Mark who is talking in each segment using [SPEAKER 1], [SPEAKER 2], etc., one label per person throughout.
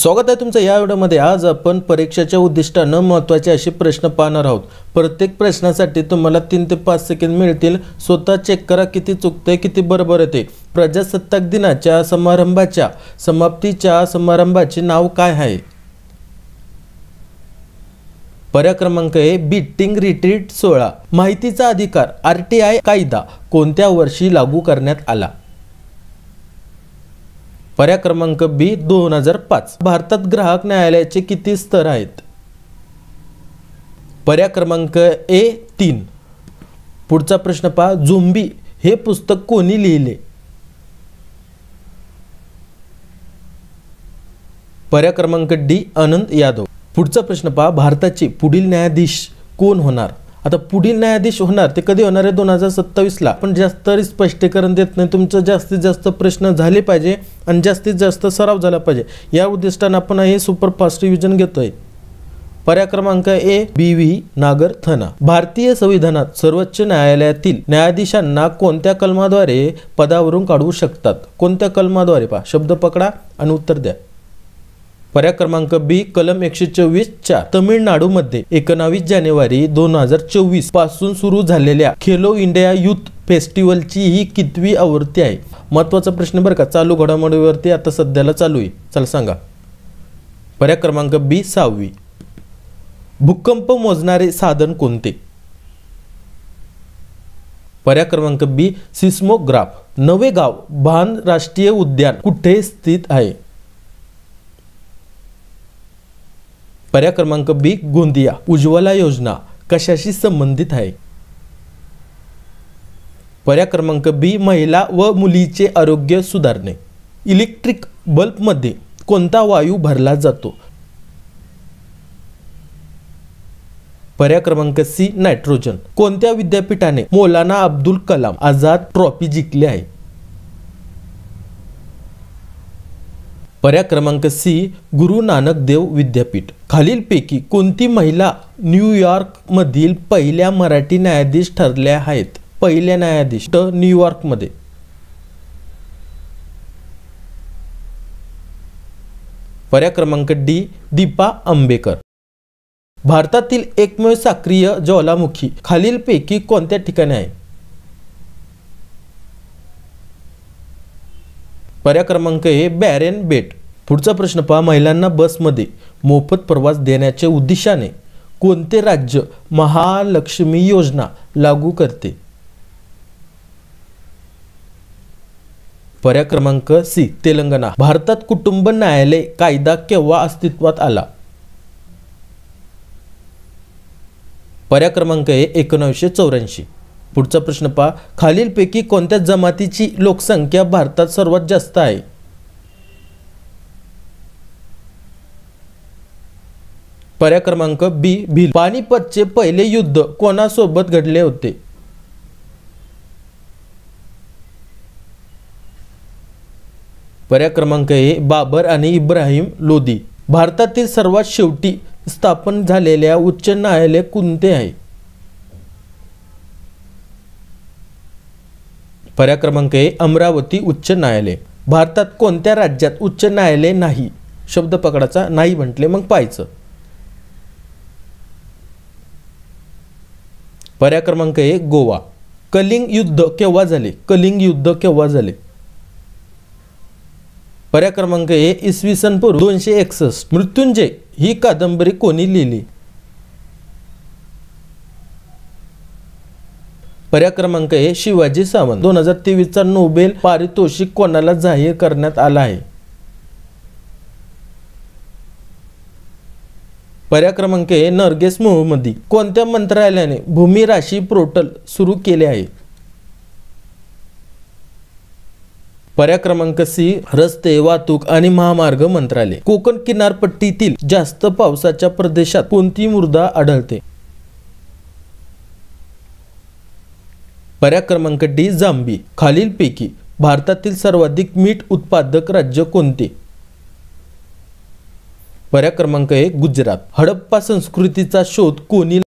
[SPEAKER 1] स्वागत आहे तुमचं या व्हिडिओमध्ये। आज आपण परीक्षेच्या उद्दिष्टानं महत्त्वाचे असे प्रश्न पाहणार आहोत। प्रत्येक प्रश्नासाठी तुम्हाला 3 ते 5 सेकंद मिळतील। स्वतः चेक करा किती चुकते किती बरोबर येते। प्रजासत्ताक दिनाच्या समारंभाच्या समाप्तीच्या समारंभाचे नाव काय आहे? पर्याय क्रमांक ए बीटिंग रिट्रीट सोहळा। माहितीचा अधिकार RTI कायदा कोणत्या वर्षी लागू करण्यात आला? पर्याय क्रमांक बी 2005। भारतात ग्राहक न्यायालयाचे किती स्तर आहेत? पर्याय क्रमांक ए 3। पुढचा प्रश्न पहा, झोंबी हे पुस्तक कोणी लिहिले? पर्याय क्रमांक डी आनंद यादव। पुढचा प्रश्न पहा, भारताचे पुढील न्यायाधीश कोण होणार? आता पुढील न्यायाधीश होणार ते कधी होणार आहे? 2027 ला। पण जास्त स्पष्टीकरण देत नाही। तुमचं जास्तीत जास्त प्रश्न झाले पाहिजे आणि जास्तीत जास्त सराव झाला पाहिजे या उद्दिष्टाने आपण हे सुपरफास्ट रिव्हिजन घेतोय। पर्याय क्रमांक ए BV नागरथना। भारतीय संविधानात सर्वोच्च न्यायालयातील न्यायाधीशांना कोणत्या कलमाद्वारे पदावरून काढू शकतात? कोणत्या कलमाद्वारे? पहा शब्द पकडा आणि उत्तर द्या। पर्याय क्रमांक बी कलम 124(4). तमिळनाडूमध्ये 19 जानेवारी 2024 पासून सुरू झालेल्या खेलो इंडिया यूथ फेस्टिवलची ही कितवी आवृत्ती आहे? महत्त्वाचा प्रश्न बरं का, चालू घडामोडीवरती आता सध्याला चालू आहे। चला सांगा। पर्याय क्रमांक बी 6वी। भूकंप मोजणारे साधन कोणते? पर्याय क्रमांक बी सिस्मोग्राफ। नवेगाव बांध राष्ट्रीय उद्यान कुठे स्थित आहे? पर्याय क्रमांक बी गोंदिया। उज्ज्वला योजना कशाशी संबंधित आहे? पर्याय क्रमांक बी महिला व मुलीचे आरोग्य सुधारणे। इलेक्ट्रिक बल्बमध्ये कोणता वायू भरला जातो? पर्याय क्रमांक सी नायट्रोजन। कोणत्या विद्यापीठाने मौलाना अब्दुल कलाम आझाद ट्रॉफी जिंकली आहे? पर्याय क्रमांक सी गुरु नानक देव विद्यापीठ। खालीलपैकी कोणती महिला न्यूयॉर्क मधील पहिल्या मराठी न्यायाधीश ठरल्या आहेत? पहिल्या न्यायाधीश न्यूयॉर्क मध्ये। पर्याय क्रमांक डी दीपा आंबेकर। भारतातील एकमेव सक्रिय ज्वालामुखी खालीलपैकी कोणत्या ठिकाणी आहे? पर्याय क्रमांक ए बॅरेन बेट। पुढचा प्रश्न पहा, महिलांना बसमध्ये मोफत प्रवास देण्याच्या उद्देशाने कोणते राज्य महालक्ष्मी योजना लागू करते? पर्याय क्रमांक सी तेलंगणा। भारतात कुटुंब न्यायालय कायदा केव्हा अस्तित्वात आला? पर्याय क्रमांक ए 1984। पुढचा प्रश्न पहा, खालीलपैकी कोणत्या जमातीची लोकसंख्या भारतात सर्वात जास्त आहे? पर्याय क्रमांक बी भिल। पानिपतचे पहिले युद्ध कोणासोबत घडले होते? पर्याय क्रमांक ए बाबर आणि इब्राहिम लोदी। भारतातील सर्वात शेवटी स्थापन झालेल्या उच्च न्यायालय कोणते आहे? पर्याय क्रमांक ए अमरावती उच्च न्यायालय। भारतात कोणत्या राज्यात उच्च न्यायालय नाही? शब्द पकडाचा, नाही म्हटले मग पाहायचं। पर्याय क्रमांक ए गोवा। कलिंग युद्ध केव्हा झाले? कलिंग युद्ध केव्हा झाले? पर्याय क्रमांक ए इसवी सन पूर्व 261। मृत्युंजय ही कादंबरी कोणी लिहिली? पर्याय क्रमांक ए शिवाजी सावंत। 2023 चा नोबेल पारितोषिक कोणाला जाहीर करण्यात आला आहे? पर्याय क्रमांक ए नरगेस मोहम्मदी। कोणत्या मंत्रालयाने भूमी राशी पोर्टल सुरू केले आहे? पर्याय क्रमांक सी रस्ते वाहतूक आणि महामार्ग मंत्रालय। कोकण किनारपट्टीतील जास्त पावसाच्या प्रदेशात कोणती मृदा आढळते? पर्याय क्रमांक डी झांबी। खालीलपैकी भारतातील सर्वाधिक मीठ उत्पादक राज्य कोणते? पर्याय क्रमांक ए गुजरात। हडप्पा संस्कृतीचा शोध कोणी?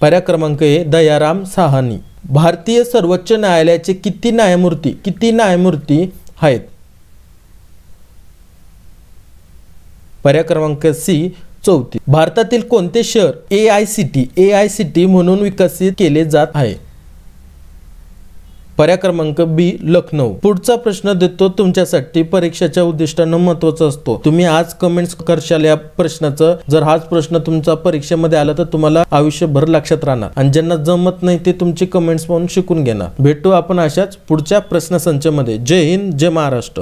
[SPEAKER 1] पर्याय क्रमांक ए दयाराम साहनी। भारतीय सर्वोच्च न्यायालयाचे किती न्यायमूर्ती आहेत? पर्याय क्रमांक सी 34. भारतातील कोणते शहर AICTE म्हणून विकसित केले जात आहे? पर्याय क्रमांक बी लखनौ. पुढचा प्रश्न देतो तुमच्यासाठी, परीक्षेच्या उद्दिष्टानं महत्त्वाचा असतो. तुम्ही आज कमेंट्स करशाल या प्रश्नाचं. जर हाच प्रश्न तुमचा परीक्षेमध्ये आला तर तुम्हाला आयुष्यभर लक्षात राहणार आणि ज्यांना जमत नाही ते तुमची कमेंट्स पाहून शिकून घेणार. भेटू आपण अशाच पुढच्या प्रश्नसंचामध्ये. जय हिंद, जय महाराष्ट्र.